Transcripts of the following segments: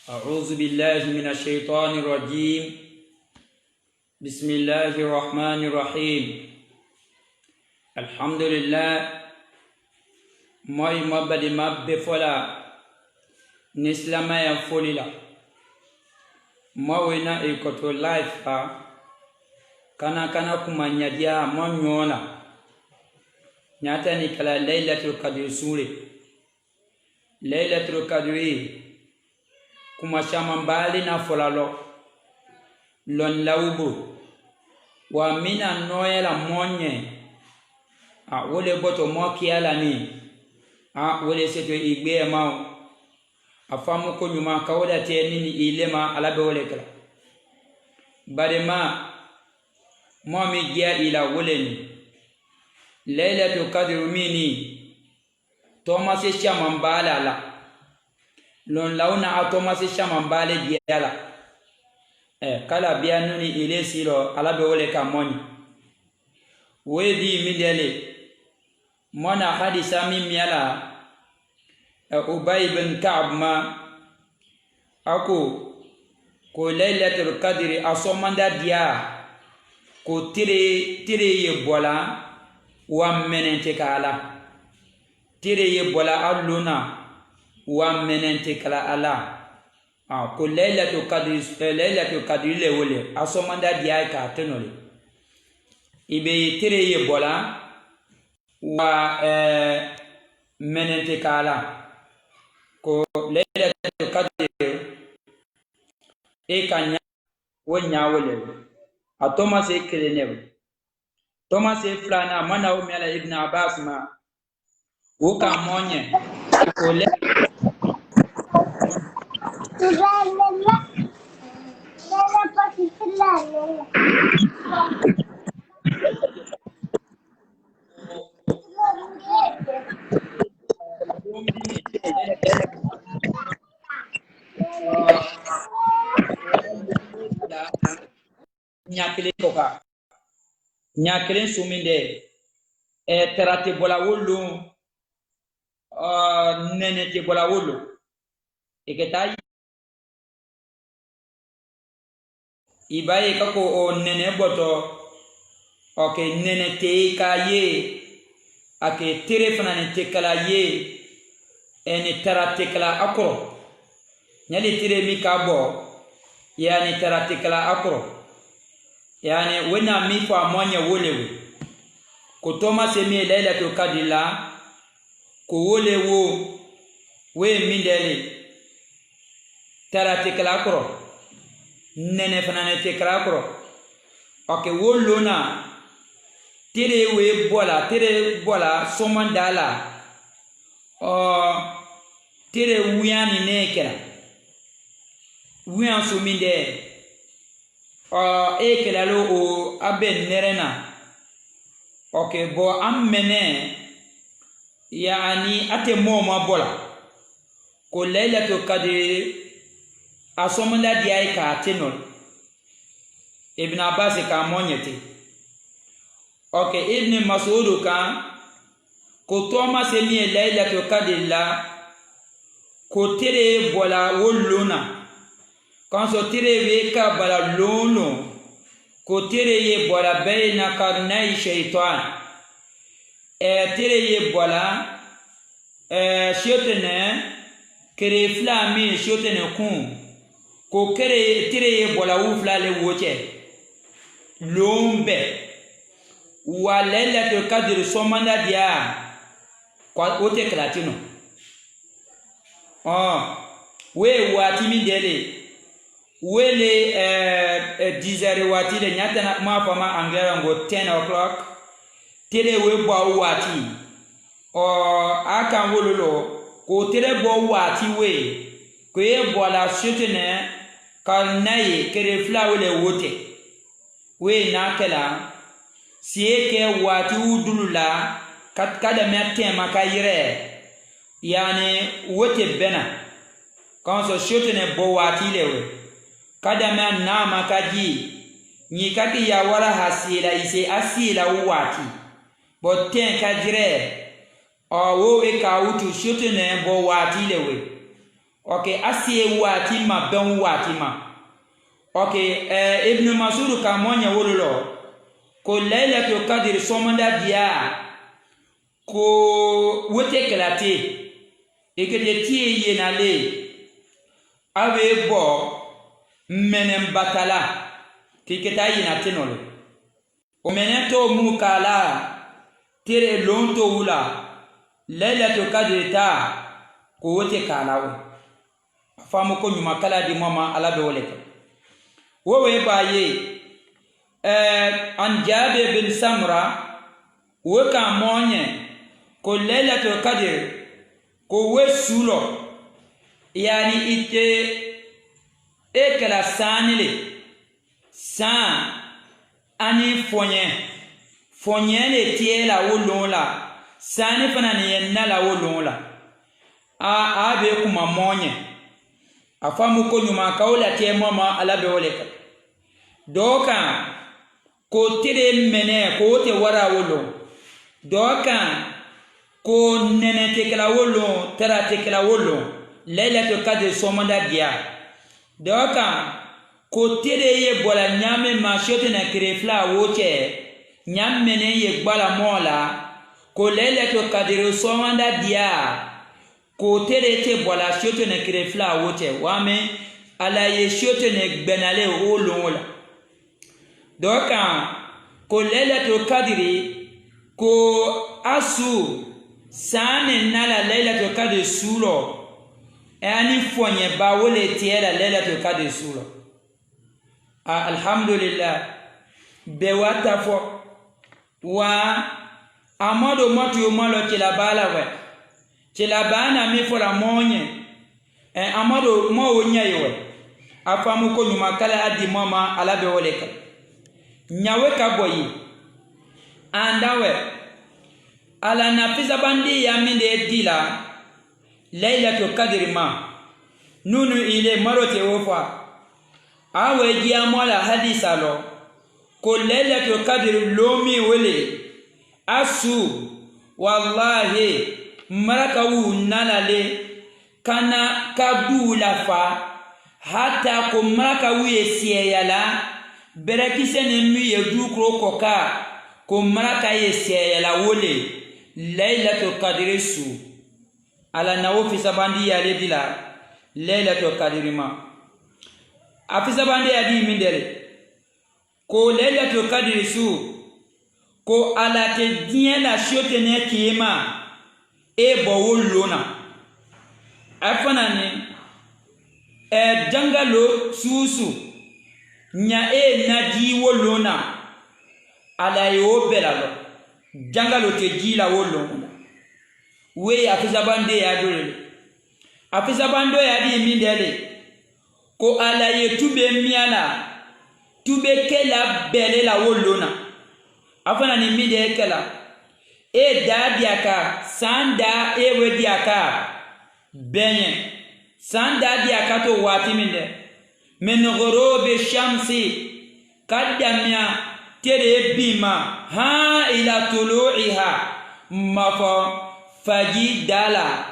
أعوذ بالله من الشيطان الرجيم. بسم الله الرحمن الرحيم. الحمد لله. موي مبدي مبفلا نسلما ينفوللا موينا إيكوتو لايف كنا كما نياديا مونيونا نياتاني كلا ليلة القدر سوري ليلة القدر kuma shaman bali na folalo lon lawbu wa mina noyela monye a wole boto mokiala ni a wole seto igbe ma afamu ko nyuma kawda te nini ilema alabe wole kala barema momi gia ila wole ni lailatul qadr mini Thomas shaman bala la lon launa atomasi shaman bale diala kala bianuni ile silo alabe wole kamoni wedi midele mona hadisa mimiala Ubay bin Ka'b ma ako ko lailatul qadri asomanda dia ko tire ye bola wa menente kala tire ye bola alluna wa menente kala ala ko lailatul qadri le wole asomanda dia ka tenole ibe tere ye bola wa menente kala ko lailatul qadri e kanya wonya wole atoma se kelene Thomas e flana mana o mala Ibn Abbas ma o ka monye ko le nyakelen suminde terate bola wulu nene te bola wulu iketa ibaye kako o nene boto oke nene te kaye ake tere fana te kala ye ene terate kala akro nyali tere mi kabo yani terate kala akro yani wena mi fa monya wolewe ko Thomas mi lailatul qadr la ko wolewo we mindele terate kala akro nene fanane te krakro oke wolona tere bola somandala tere wuyani nekera wuyan suminde ekelalo o aben nerena oke bo ammene yani ate moma bola ko lailatul qadr asomanda dia ka tenol Ibn Abbas ka monyete Ibn Mas'ud ka ko Thomas mi lailatul qadr la ko tere bola woluna kan so tere we ka bala lono ko tere ye bola bayna karnai shaytan tere ye bola shotene kere flami shotene kun ko kere tire ye bola wu flale woche lombe wa lailatul qadr somanda dia kwa ote klatino we wati mi dele wele 10 wati le nyata na ma fama angera ngo 10 o'clock tire we bo wati aka wololo ko tire bo wati we ko ye bola shotene kalnaye kere flawle wote we nakela sieke wati udulula kada metema kayire yani wote bena kanso shotene bo wati lewe kada me na makaji ni kaki ya wala hasila ise asila wati bo ten kajire o wo we ka utu shotene bo wati lewe okay asiye wati ma ben wati ma okay ibn Mas'ud ka monya wolo ko laylatul qadr somanda dia ko wote kelate ekete tie yenale ave bo menem batala tiketa yina tenole o meneto mu kala tere lonto wula laylatul qadr ta ko wote kala famu ko nyuma kala di mama ala be woleke wo we baye an Jabir bin Samra wo ka monye ko laylatul qadr ko we sulo yani ite ekala sanile san ani fonye le tiela wolonla sani fana ni yenala wolonla a be kuma monye afamu ko nyuma kaula te mama ala be woleka doka ko tire mene ko te wara wolo doka ko nene te kala wolo tera te kala wolo laylatul qadr somanda dia doka ko tire ye bola nyame ma shote na krefla wote nyam mene ye gbala mola ko laylatul qadr somanda dia ko tere te bola shote ne krefla wote wame ala ye shote ne benale o longola doka ko laylatul qadri ko asu sane nala laylatul qadr sulo ani fonye ba wole tiela laylatul qadr sulo alhamdulillah be wata fo wa amado matu malo kila bala we kila bana mi fola monye amado mo wonya yewe afamu ko nyuma kala adi mama ala be woleka nyawe ka boyi andawe ala nafisa bandi ya minde dila laylatul qadr ma nunu ile marote wofa awe dia mola hadisa lo ko laylatul qadr lomi wele asu wallahi marakawu nalale kana kabula fa hata ko marakawu yesiyala berekise ne mi yedukro koka ko maraka yesiyala wole laylatul qadr su ala nawofi sabandi ya ledila laylatul qadr ma afisa bandi ya di mindele ko laylatul qadr su ko ala te diela shote ne kima e bo wolona afana ni jangalo susu nya e naji wolona ala yo belalo jangalo te jila wolona we afisa bande ya dole afisa bando ya di mindele ko ala ye tube miala tube kela belela wolona afana ni mide kela e dadiaka sanda e wediaka benye sanda diaka to wati minde min ghurubi shamsi kadamya tere bima ha ila tulu'iha mafa faji dala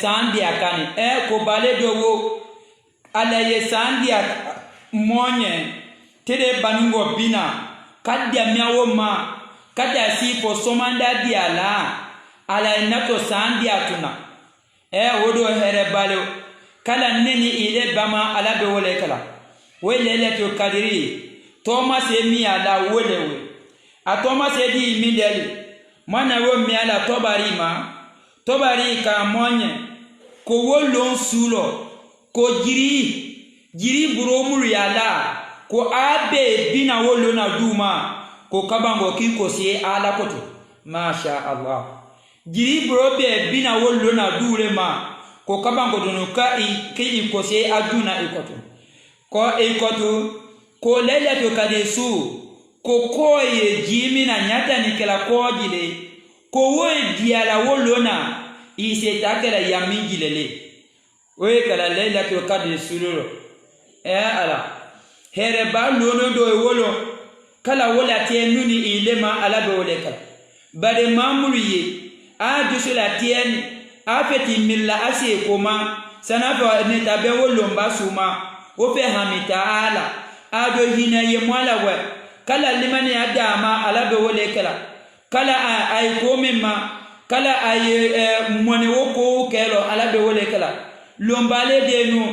sandiaka ni ko bale dogo ala ye sandiaka monye tere banungo bina kadya miawo ma kada si po somanda diala ala nato sandi atuna wodo here balo kala neni ile bama ala be wole kala wele to kadiri Thomas emi ala wolewe a Thomas edi mindeli mana wo mi ala tobari ka monye ko wolon sulo ko jiri buromuru yala ko abe bina wolo na duma ko kabango kiko si ala koto masha Allah jiri brobe bina wolo na dure ma ko kabango dunu ka ki ko si aduna ikoto ko ikoto ko laylatul qadr su ko koye jimi na nyata ni kala ko jile ko wo diala wolo na ise takela ya mingilele we kala laylatul qadr suluro ala here ba lono do wolo kala wala tenuni ilema ala be wole kala bade mamulu ye a dusula tieni a peti milla ase koma sana fa ne tabe wo lomba suma wo fe hamita ala ado hina ye mwala we kala limani adama ala be wole kala kala ay ko memma kala ay mone wo ko kelo ala be wole kala lombale de no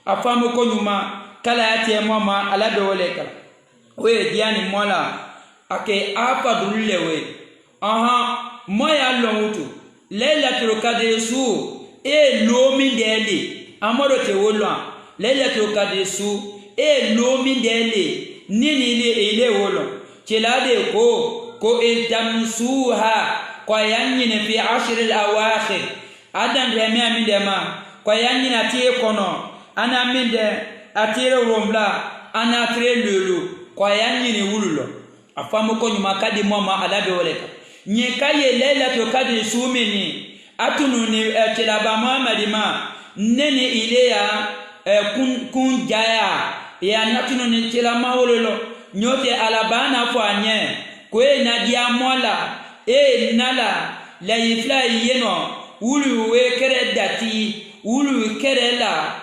afamu ko nyuma kala ate mama ala be wole kala we diani mola ake apa dulewe aha moya longutu lailatul qadr su e lomi dele amoro te wolwa lailatul qadr su e lomi dele nini ile wolo celade ko iltamsuha kwa yanyine fi ashr al awakhir adan remi amindema kwa yanyina tie kono ana minde atire romla ana tre lulu kwa yanyine wululo afamu ko nyuma kadi mama alabe woleka nyekaye lailatul qadr sumini atununi tilaba muhammad ma neni ile ya kun jaya ya natununi tilama wololo nyote alabana fo anye ko na dia mola nala la yifla yeno wulu we kere dati wulu kere la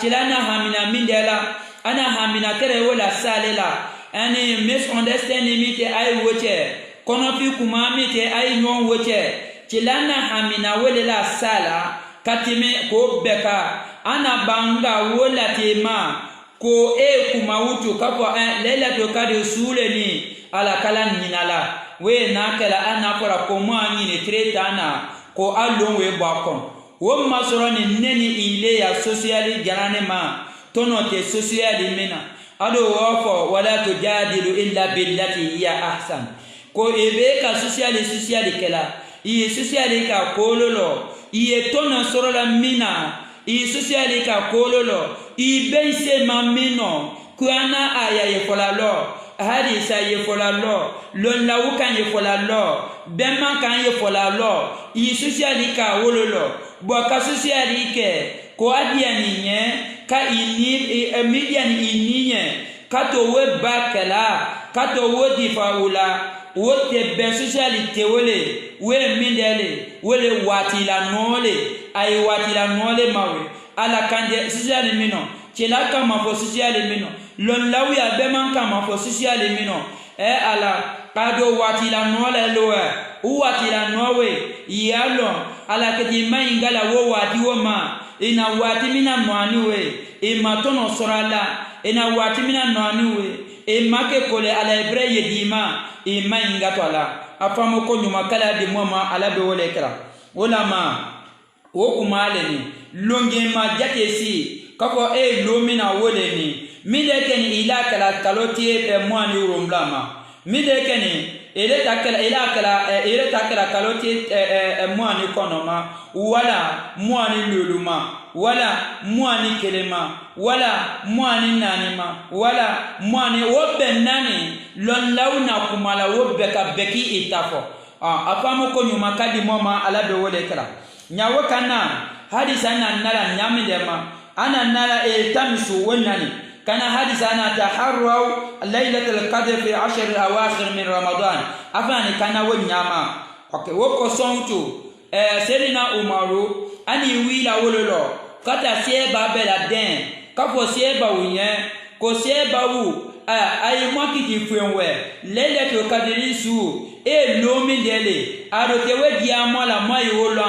tilana hamina mindela ana hamina kere wala salela ani misunderstanding mite ay woche kono fi kuma mite ay nyon woche tilana hamina wele la sala katime ko beka ana banga wola tema ko kuma wutu kapo lailatul qadr suleni ala kala nyinala we na kala ana fora ko mo anyine tretana ko alon we bakon wo masoroni neni ile ya social jarane ma tono te social mena ado wofo wala tujadilu illa billati hiya ahsan ko ebe ka social kala iye social ka kololo iye tono sorola mina iye social ka kololo ibense mamino kuana aya ye folalo hadisa ye folalo lon lawukan ye folalo bemma kan ye folalo iye social ka wololo bo ka social ke ko adiani nye ka ini media ni ininye kato we bakala kato wo difaula wo te be socialite wole we mindele wole watila nole ay watila nole mawe ala kande social mino chela kama fo social mino lon lawi abeman kama fo social mino ala kado watila nole loe watila nowe yalo ala kedi maingala wo wati wo ma ina wati mina mwaniwe imatono sorala ina wati mina nwaniwe make kole ala ibre yedima mainga tola afamo ko nyuma kala de moma ala be wole kala wala ma wo kumale ni longe ma jatesi kako lomina wole ni mide ken ila kala kaloti mwani urumlama mide ken ile takala kaloti mwani konoma wala mwani luluma wala mwani kelema wala mwani nanima wala mwani wobe nani lon launa kumala wobe ka beki itafo afamu ko nyuma kadi moma alabe wole kala nyawo kana hadisa nan nala nyami dema ana nala tamisu wonani kana hadisa ana taharraw laylatul qadr fi 10 al-awakhir min ramadan afani kana wonyama okay woko sontu selina umaru ani wila wololo kata sieba bela den kapo sieba unye ko sieba wu ay mwakiti fwenwe lailatul qadr su lomi dele adote we diamola moyi wolo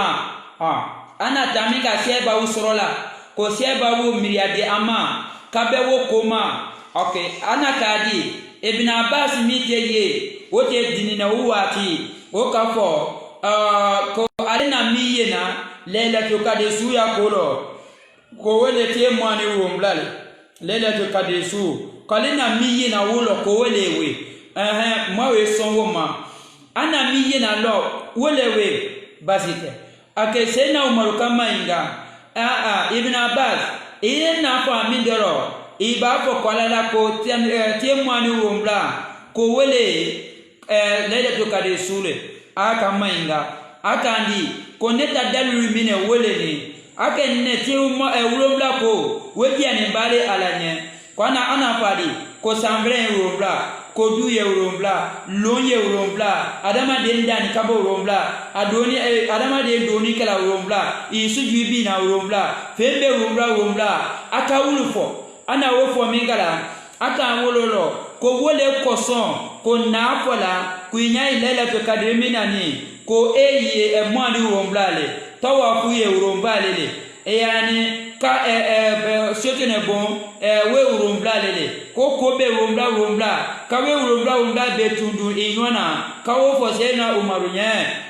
ana tamika sieba usrola ko sieba wu miriade ama kabe wo koma okay ana kadi ibn abbas miteye wote dinina uwati okafo ko alina miyena lailatul qadr su ya kolo ko wele te mwani rumlale lailatul qadr su kalina miyena wolo ko welewe mawe sonwo ma ana miyena lo welewe basite ake sena umaru kama inga ibn abbas ile na fa mindero iba fo kolala ko te mwani rumla ko wele lailatul qadr sule aka mainga akandi ko neta dalulu mine wele ni ake neti urumla ko wedi ani bare alanye kwana ana fadi ko sambre urumla kodu ye urombla lon ye urombla adama den dani kabo urombla adoni adama den doni kala urombla isu jibi na urombla fembe urombla aka ulufo ana wofo mingala aka wololo ko wole koson ko nafola kuinya ilela to kadreminani ko eye e mwali uromblale tawa kuye urombale le yani ka sotene bon we uromblale le ko be urombla ka we urombla be tundu inwana ka wo fosena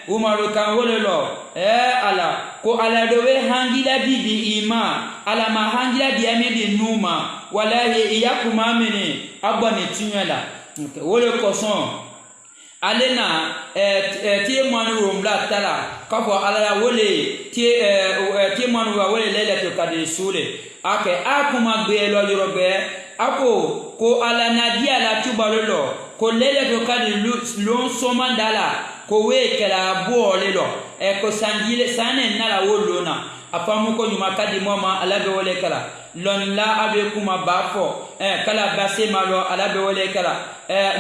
umaru kan wololo ala ko ala do we hangila bibi ima ala ma hangila bi amedi numa wallahi iyakuma mini abani tinyala wole koson alena tie manu romla tala kafo ala wole tie manu wa wole lele to kadri sule ake akuma gbe lo yorobe ako ko ala nadia la tubalolo ko lele to kadri lon somandala ko we kala bo lelo ko sangile sane nala wolona afamu ko nyuma kadi mama ala be wole kala lon la abe kuma bafo kala base malo ala be wole kala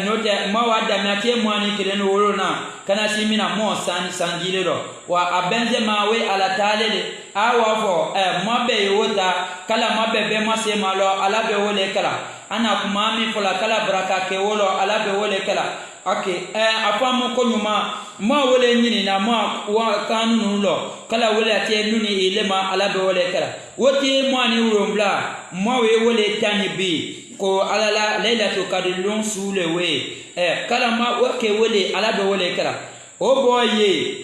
note mawada mate mwani kelen wolona kana simina mo sangile ro wa abenze mawe ala talele awafo mabe yota kala mabe be mase malo ala be wole kala ana kuma mi fola kala baraka ke wolo ala be wole kala okay afamu ko nyuma ma wole nyini na ma wa kanunu lo kala wole ate nuni ilema ala be wole kala wote mwani urombla ma we wole tani bi ko alala lailatu kadilun sule we kala ma wake wole ala be wole kala o boye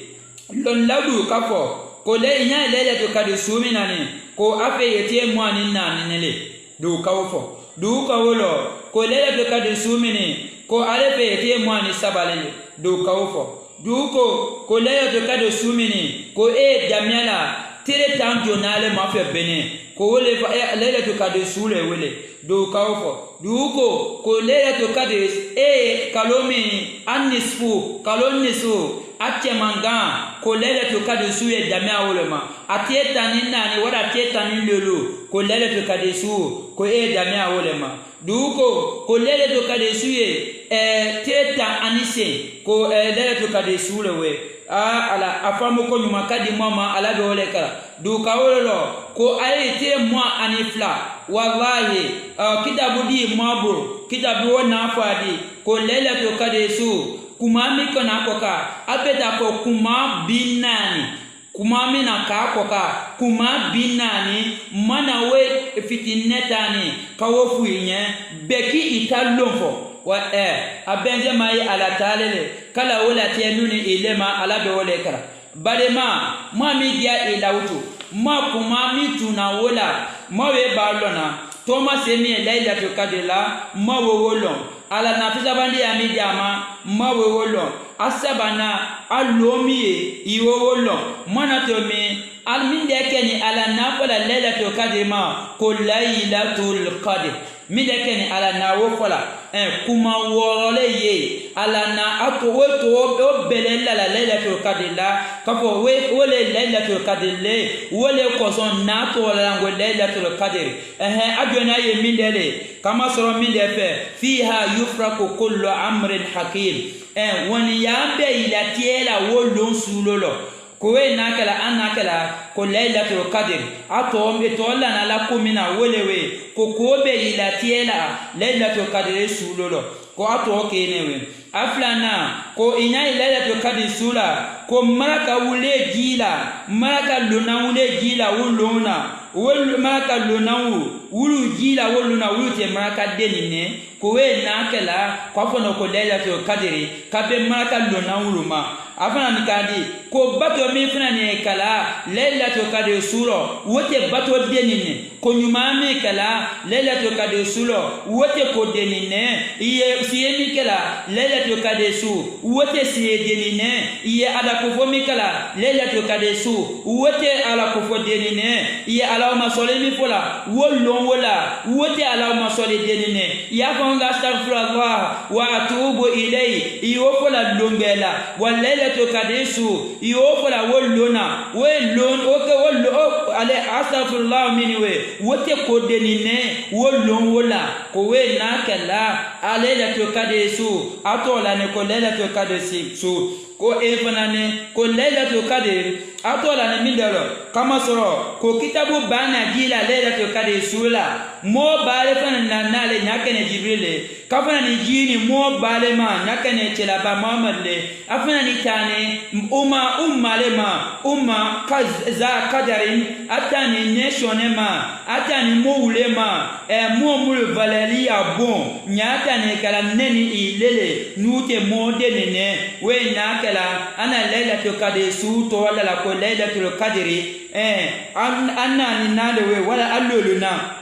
lon ladu kafo ko le nya lailatu kadisumi nani ko afe yete mwani nani nele du kawfo du kawolo ko lailatu kadisumi ni ko alepe yete mwani sabalele du kawfo duko ko lailatu kadisumi ni ko jamiala tere tanjo nale mafe bene ko wole lailatu kadisule wele do kawfo duko ko lailatu kadis kalomi annisfu kalonnisu atche manga ko lailatu kadisu ye jamia wolema atieta ninani wala atieta nilulu ko lailatu kadisu ko jamia wolema duko ko lailatu kadisu ye teta anise ko lailatu kadisu lewe ala afamu ko nyuma kadi mama ala be wole kala du kawolo ko ayete moi anifla wallahi kitabu di mabur kitabu wona fadi ko lailatu kadisu kumami kona koka abeda ko kuma binani kumami na ka koka kuma binani mana we fitinetani kawofu yin beki italonfo wa abenje mai ala talele kala wala tienuni ilema ala be wole kara balema mami dia ilautu ma kuma mitu na wala mawe balona toma semi lailatu kadila mawe wolon ala na fisabandi ya midama mawe wolon asabana alomi iwo wolon mana tomi alminde keni ala na fola lailatu kadima ko lailatul qadr midekeni ala na wofola kuma worole ye ala na ato woto belela la lailatul qadr kafo we wole lailatul qadr wole koson na to la ngo lailatul qadr ajona ye mindele kama soro minde fe fiha yufraku kullu amrin hakim woni yambe ila tiela wolon sulolo kowe nakala anakala ko lailatul qadr atom etola na la kumina wolewe ko kobe ila tiela lailatul qadr sulolo ko ato kenewe aflana ko inya lailatul qadr sula ko maraka wule gila maraka lona wule gila wulona wul maraka lona wulu gila wuluna wulute maraka denine ko we nakala ko fono ko lailatul qadr kabe maraka lona wuluma afana nikadi ko bato mi fana ne kala lailatul qadr suro wote bato denine ko nyuma mi kala lailatul qadr suro wote ko denine iye siye mi kala lailatul qadr su wote siye denine iye ala ko fomi kala lailatul qadr su wote ala ko fo denine iye ala ma solemi fola wolon wola wote ala ma sole denine ya fonga astaghfirullah wa atubu ilay iyo fola lombela wala to kadesu yofola wolona welon oke wollo ale astaghfirullah miniwe wote ko denine wolon wola ko we na kala alela to kade su atola ne ko lela to kade su ko efanane ko lela to kade atola ne mindelo kama soro ko kitabu bana jila lela to kade sula mo bale fana na le nyakene jibrile kafana ni jini mo bale ma nyakene chela ba Muhammad le afana ni tane umma le ma umma kaza kadarin atani nation ma atani mo ulema mo mul valeria bon nyata ne kala neni ilele nute mo denene we na kala ana lela to kade su to wala la ko lela to kadiri anna ni nade we wala allolu na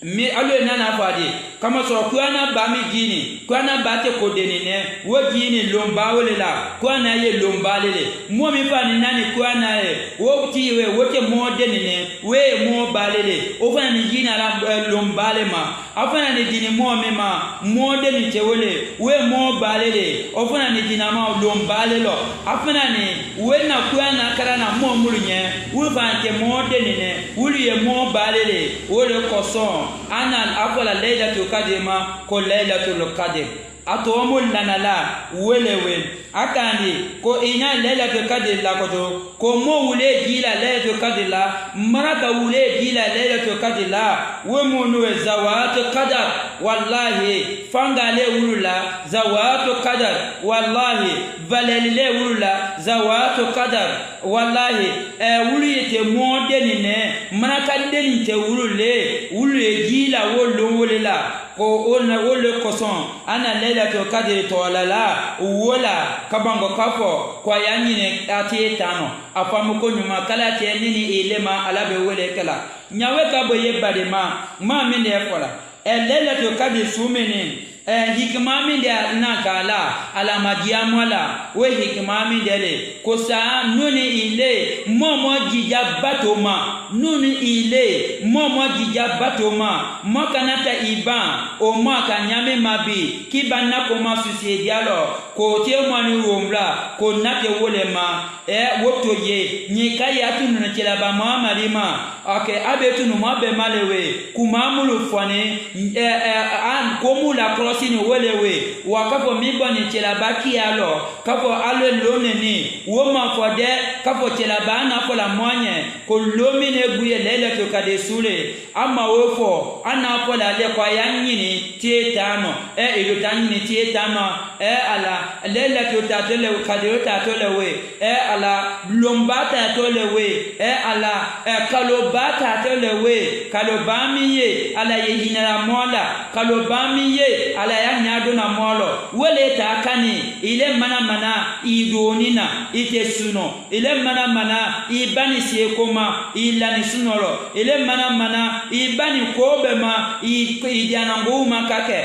mi allo nana fadi kama so kuana ba mi gini kuana ba te ko denene wo gini lomba wole la kuana ye lomba lele mo mi fa ni nani kuana e wo ti we wo te mo denene we mo balele o fa ni gini ala lomba le ma afana ni gini mo me ma mo deni te wole we mo balele o fa ni gina ma lomba le lo afana ni we na kuana kara na mo mulunye wo fa te mo denene wuli ye mo balele wo le koson ana afola laylatul qadr ko laylatul qadr atomul lanala welewe akandi ko ina laylatul qadr la ko mo wule gila laylatul qadr la maraka wule gila laylatul qadr la we monu zawatul qadar wallahi fangale wulula zawatul qadar wallahi valele wulula zawatul qadar wallahi wulite mo denine maraka denite wulule wulule gila wolonwolela ko ona wole koson ana laylatul qadr to la wola kabango kafo kwa yanyine ati tano afamu ko nyuma kala te nini ilema alabe wole kala nyawe ka boye badema ma minde fola laylatul qadr sumene hikma min da na kala ala majiamwala we hikma min dele ko sa nuni ile momo jija batoma nuni ile momo jija batoma mokanata iban o moka nyame mabi kibana ko masusie dialo ko te mwani rombla ko nate wolema woto ye nyika ya tunu na chela ba Muhammadima abetu no mabe malewe kumamulu fwane an komula sini welewe wakafo miboni chela baki alo kafo alo loneni woma fode kafo chela bana fola monye ko lomine guye laylatul qadr sule ama wofo ana fola le kwa yanyini tietano ilo tanyini tietano ala laylatul qadr tatolewe ala lombata tolewe ala kalobata tolewe kalobamiye ala yehinara mola kalobamiye ala ya nyado na molo wele ta kani ile mana idonina ite suno ile mana ibani siekoma ilani sunoro ile mana ibani kobema idiana nguma kake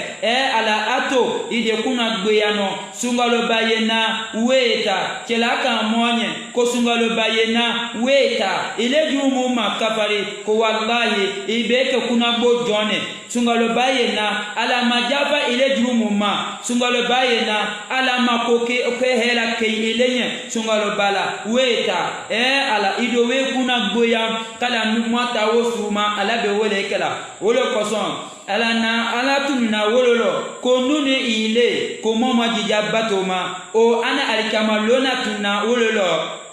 ala ato ide kuna gbeyano sungalo bayena weta kelaka monye ko sungalo bayena weta ile jumu makafari ko wallahi ibeke kuna bojone sungalo bayena ala majaba ile jumuma sungalo bayena ala makoke hela ke ilenye sungalo bala weta ala idowe kuna gboya kala numata wosuma ala be wole kala wolo koson ala na ala tunna wololo ko nuni ile ko momo jija batoma o ana alikamalona tunna wololo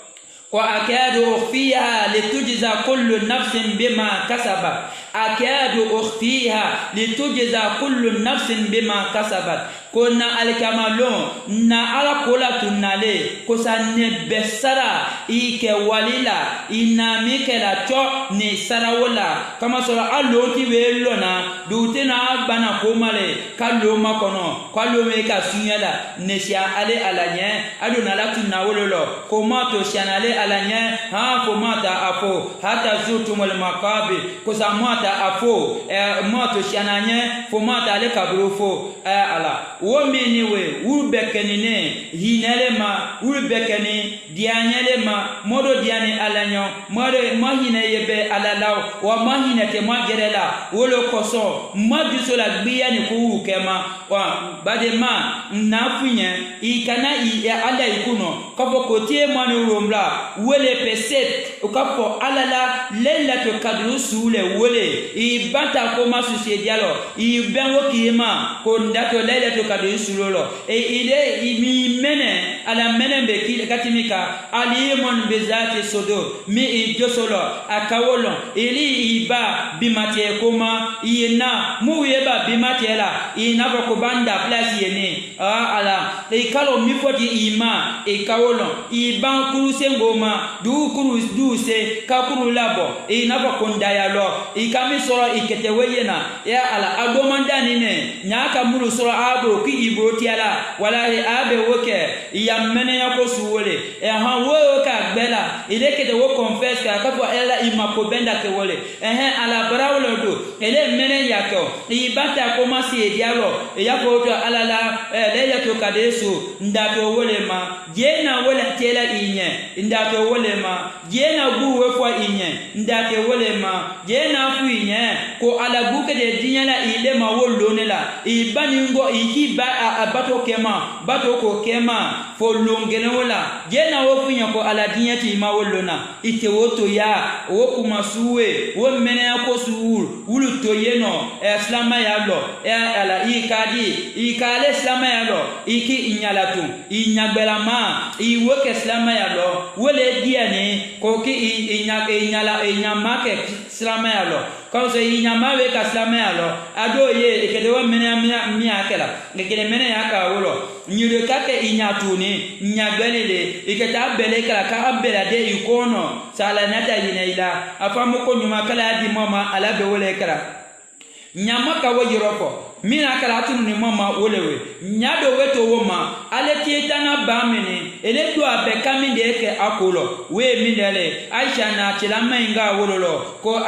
وأكاد أخفيها لتجزى كل نفس بما كسبت أكاد أخفيها لتجزى كل نفس بما كسبت كنا الكمالون نا على كل تنالي كسان بسرا إيك وليلا إنا ميكلا تو نسرا ولا كما سورة اللوتي بيلونا دوتنا بنا كومالي كالو ما كنو كالو ميكا سنيلا نسيا علي على نيه أدونا لا تناولو كما تشانالي على نيه ها فماتا أفو حتى زوتم المقابر كساماتا أفو ما تشانanye فماتا لكبروفو على womini we ulbekenine hinelema ulbekeni dianyelema modo diani alanyo modo mahine yebe alalaw wa mahine te magerela wolo koso mabisola gbiyani ku kema wa badema nafunye ikana ala ikuno kafo ko tie manu romla wole peset o kafo alala lailatul qadr sule wole I banta ko masu se dialo I benwo kima ko ndato lailatul qadr sulolo e ile mi mene ala mene be ki katimika alimon bezati sodo mi I josolo akawolo ili iba bimate koma yena mu yeba bimate la ina ko banda place yene ala e kalo mi foti ima e kawolo iban kuru sengoma du kuru du se ka kuru labo ina ko ndayalo ikami soro ikete weyena ya ala adomanda nine nyaka muru soro abo ki ibroti ala wala he abe woke ya mene ya ko suwole e ha wo ka gbela ile kete wo confess ka ka fo ela imako benda ke wole ala barawlo do ele mene yako ibata ko masi dialo ya ko to alala leya to kadesu ndato wole ma jena wole tela inye ndato wole ma jena bu we fo inye ndato wole ma jena fu inye ko ala buke de dinyala ile ma wollo ne la ibani ngo ikiba abato kema bato ko kema fo longene wala jena wo funya ko ala dinyati ma wollo na ite woto ya wo kuma suwe wo mene ya ko suwul wulu to yeno islama ya lo ala ikale islama ya lo iki inyalatu inyagbelama iwoke islama ya lo wole diane ko ki inyama ke islama ya lo ko so inyama we ka islama ya lo ado ye ikede wo mene mi akela ikede mene ya ka wolo nyire kake inyatuni nyagbelele iketa bele kala ka abela de ikono sala nata yina ila afamu ko nyuma kala di mama ala be wole kala nyama ka wajiroko mina kala tunu ni mama wolewe nyado weto woma ale tietana bamini ele do abe kaminde ke akolo we mindele Aisha na tila mainga wololo ko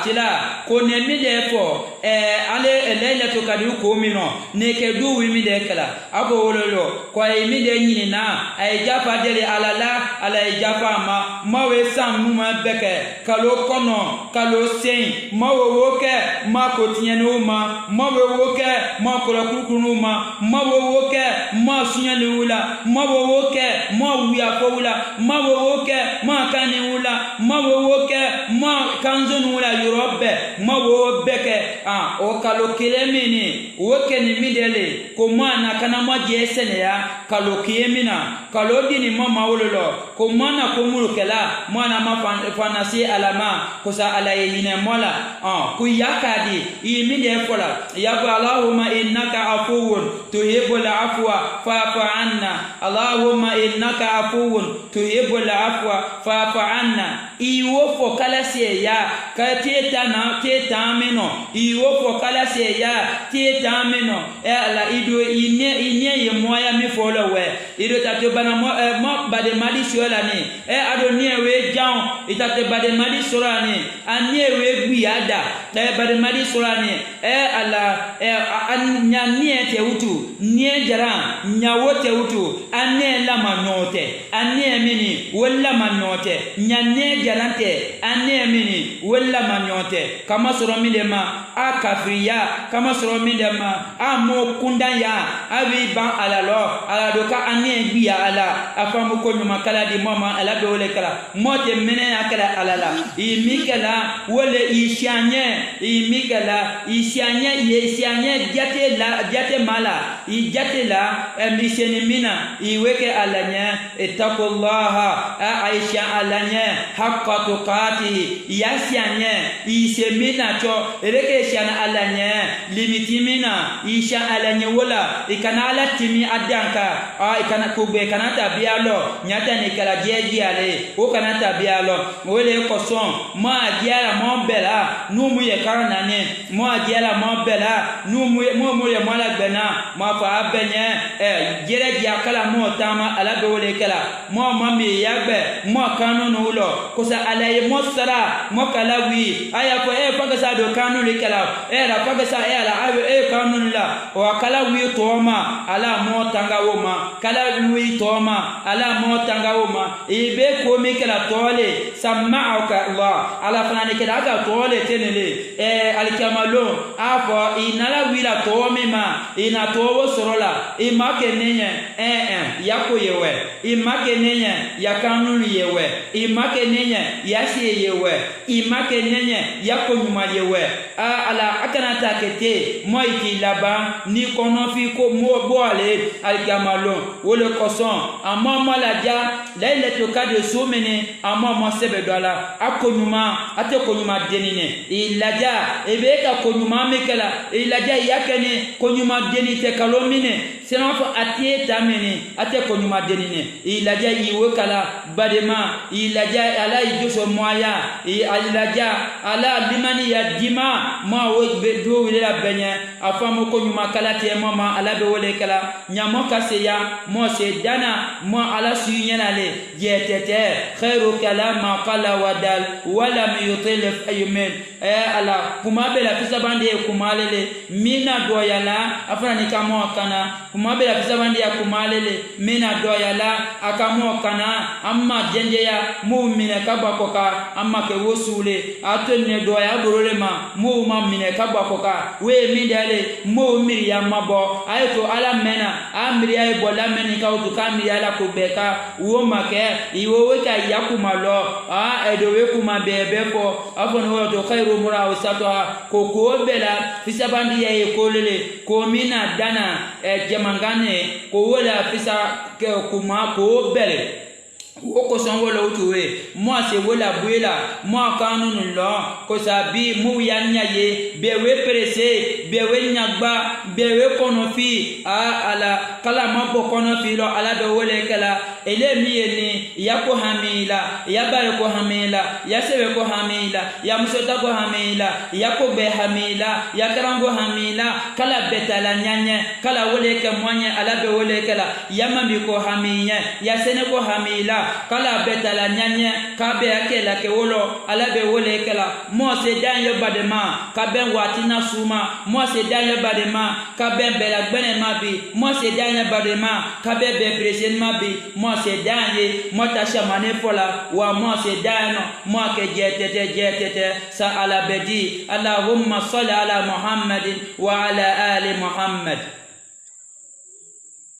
tila ko ne midefo ale leila to kadu ko mino ne ke du wi minde kala abo wololo ko e minde nyini na ay jafa dele alala ala jafa mawe sam ma beke kalo kono kalo sein mawe woke ma ko tienu mawe woke ma ko kurukunu ma woke ma sunyani wula ma woke ma wiya ko wula ma woke ma kani wula ma woke ma kanzon wula yurobe ma beke o kalo kilemini woke ni midele ko ma na kana ma jesene ya kalo kiyemina kalo dini ma wulolo ko mana ko mulukela mana ma fanasi alama ko sa alayine mola ku yakadi imide fola ya Allahumma innaka afuwun tuhibbul afwa fa'fu anna Allahumma innaka afuwun tuhibbul afwa fa'fu anna iwo fo kala se ya ka teta meno iwo fo kala se ya teta meno ala ido ine ye moya mi folo we ido tate bana mo bade mali shola ni ado ni we jaun itate bade mali shola ni anie we gbiada bade mali shola ni ala nyanie te utu nie jara nyawote utu ane la manote ane mini wala manote nyanie jarante ane mini wala manote kama soro milema akafriya kama soro milema amo kundanya abi ban ala doka ane biya ala afamu ko nyuma kala di mama ala do le kala mote mene akala alala imikala wole isianye jate mala ijate la miseni mina iweke alanya itakullaha aisha alanya haqqa tuqati yasianye isemina cho reke shana alanya limitimina isha alanya wala ikana ala timi adanka ikana kugbe kana tabialo nyata ni kala jeji ale o kana tabialo wole koson ma diala mo bela numu ye karana ne mo diala mo bela numu mo ye mala gbena ma fa abenye jere dia kala mo tama ala be wole kala mo mami yagbe mo kanu no lo ko sa alaye mo sara mo kala wi aya ko faga sa do kanu le kala ra faga sa ala awe kanun la wa kala wi toma ala mo tanga woma kala wi toma ala mo tanga woma ibe ko mi kala tole sama'uka Allah ala fanani kala ga tole tenele alkamalo afo inala wi la tome ma ina towo sorola imake nenye yako yewe imake nenye yakanun yewe imake nenye yasi yewe imake nenye yako nyuma yewe ala akana takete moiti laba ni kono fi ko mo boale alkamalo wole koson amama laja lailatul qadr sumene amama sebe dola akonyuma ate konyuma denine ilaja ebeka konyuma mekala ilaja yakene konyuma denite kalomine senafo atie tamene ate konyuma denine ilaja yiwe kala badema ilaja ala ijoso moya ilaja ala limani ya dima ma wo do wile la benye afamu konyuma kala te mama ala be wole kala nyamo kaseya mo se dana mo ala sunyana le yetete khairu kalama qala wadal wala yutil aymin ala kuma bela fisabande kumalele mina doyala afana ni kamo kana kuma bela fisabande ya kumalele mina doyala akamo kana amma jenjeya mu'mina kabakoka amma ke wosule atonne doya borolema mu'ma mine kabakoka we mindale mu'mir ya mabo ayo ala mena amri ay bola meni ka to kamri ala ko beka wo make iwo we ka yakumalo edowe kuma bebe ko afon wo to khairu murawsato ko bela fisabandi ya kolele ko mina dana jamangane ko wala fisa kuma ko bele woko songo lo tuwe moi se wola buela moi kanunu lo ko sabi mu yanya ye bewe presse bewe nyagba bewe konofi ala kala mabo konofi lo ala do wole kala ele miyeni yako hamila yabare ko hamila yasewe ko hamila ya musota ko hamila yako be hamila yakarango hamila kala betala nyanya kala wole ke mwanye ala be wole kala yamambi ko haminya yasene ko hamila kala betala nyanya kabe akela ke wolo ala be wole kala mo se dan yo badema kabe watina suma mo se dan yo badema kabe bela gbene mabi mo se dan yo badema kabe be present mabi mo se dan ye mo ta shamane fola wa mo se dan mo ke jetete sa ala bedi allahumma salli ala muhammadin wa ala ali muhammad.